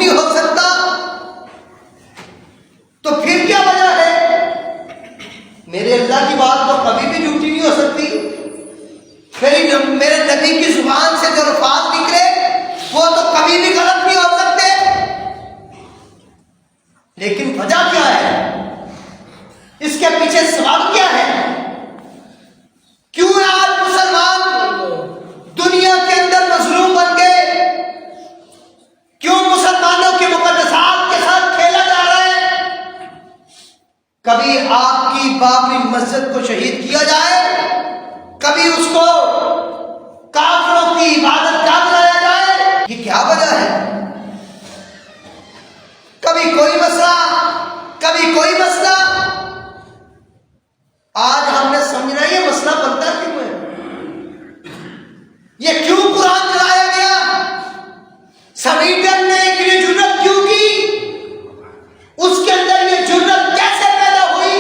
نہیں ہو سکتا، تو پھر کیا وجہ ہے؟ میرے اللہ کی بات تو کبھی بھی جھوٹی نہیں ہو سکتی، میرے نبی کی زبان سے جو الفاظ نکلے وہ تو کبھی بھی غلط نہیں ہو سکتے۔ لیکن وجہ کیا ہے؟ اس کے پیچھے سبب کیا ہے؟ کیوں آج مسلمان دنیا کے اندر مظلوم بن گئے؟ کیوں مسلمانوں کے مقدسات کے ساتھ کھیلا جا رہا ہے؟ کبھی آپ کی بابری مسجد کو شہید کیا جائے، کبھی اس کو کافروں کی عبادت گاہ بنایا جائے، یہ کیا وجہ ہے؟ کبھی کوئی مسئلہ، کبھی کوئی مسئلہ۔ آج ہم نے سمجھنا یہ مسئلہ بنتا کیوں ہے، یہ کیوں قرآن چلایا گیا، سمیٹن نے اتنی جرت کیوں کی، اس کے اندر یہ جرت کیسے پیدا ہوئی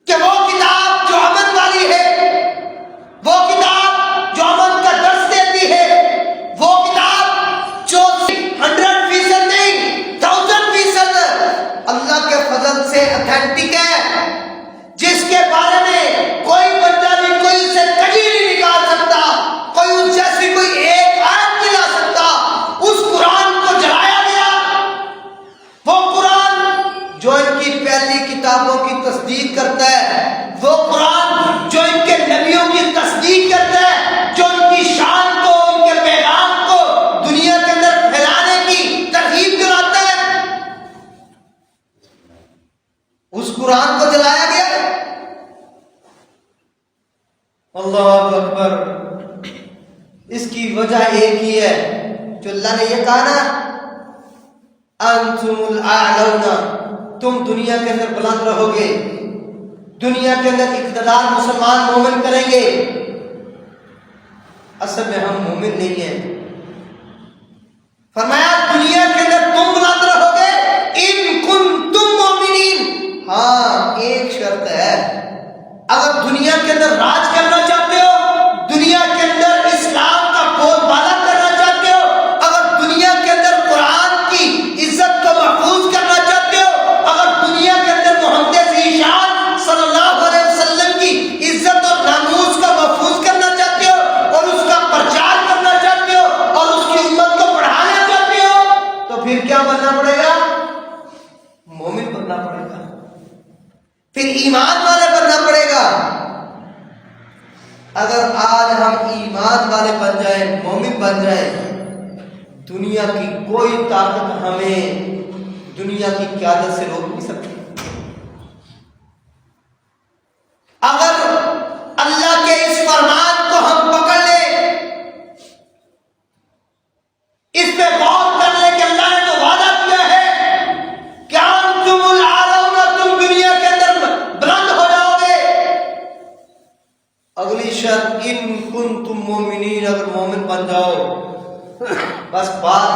کہ وہ کتاب جو امن والی ہے، وہ کتاب جو امن کا درس دیتی ہے، وہ کتاب جو 100% نہیں 1000% اللہ کے فضل سے اتھینٹک ہے، جس کے بارے میں کوئی بندہ بھی کوئی اسے کجی نہیں نکال سکتا، کوئی اس جیسی کوئی ایک آیت نہیں لا سکتا، اس قرآن کو جلایا گیا۔ وہ قرآن جو ان کی پہلی کتابوں کی تصدیق کرتا ہے، وہ قرآن جو ان کے نبیوں کی تصدیق کرتا ہے، جو ان کی شان کو، ان کے پیغام کو دنیا کے اندر پھیلانے کی ترغیب دلاتا ہے، اس قرآن کو جلایا گیا۔ اللہ اکبر۔ اس کی وجہ ایک ہی ہے جو اللہ نے یہ کہا نا، انتم الاعلون، تم دنیا کے اندر بلند رہو گے، دنیا کے اندر اقتدار مسلمان مومن کریں گے۔ اصل میں ہم مومن نہیں ہیں۔ فرمایا دنیا کے اندر تم بلند رہو گے ان کنتم مومنین۔ ہاں ایک شرط ہے، اگر دنیا کے اندر راج کرنا چاہتے ہو، دنیا کے اندر اسلام کا بول بالا کرنا چاہتے ہو، اگر دنیا کے اندر قرآن کی عزت کو محفوظ کرنا چاہتے ہو، اگر دنیا کے اندر محمد ذیشان صلی اللہ علیہ وسلم کی عزت اور ناموس کو محفوظ کرنا چاہتے ہو، اور اس کا پرچار کرنا چاہتے ہو، اور اس کی امت کو بڑھانا چاہتے ہو، تو پھر کیا بننا پڑے گا؟ مومن بننا پڑے گا، پھر ایمان والے بننا پڑے گا۔ اگر آج ہم ایمان والے بن جائیں، مومن بن جائیں، دنیا کی کوئی طاقت ہمیں دنیا کی قیادت سے روک نہیں سکتی۔ اگر اللہ کے اس فرمان کو ہم پکڑ لیں، اس پہ غور کر لیں کہ اللہ نے جو وعدہ کیا ہے کہ انتم الاعلون، تم دنیا کے اندر بلند ہو جاؤ گے۔ اگلی شرط ان کنتم مومنین، اگر مومن بن جاؤ، بس بات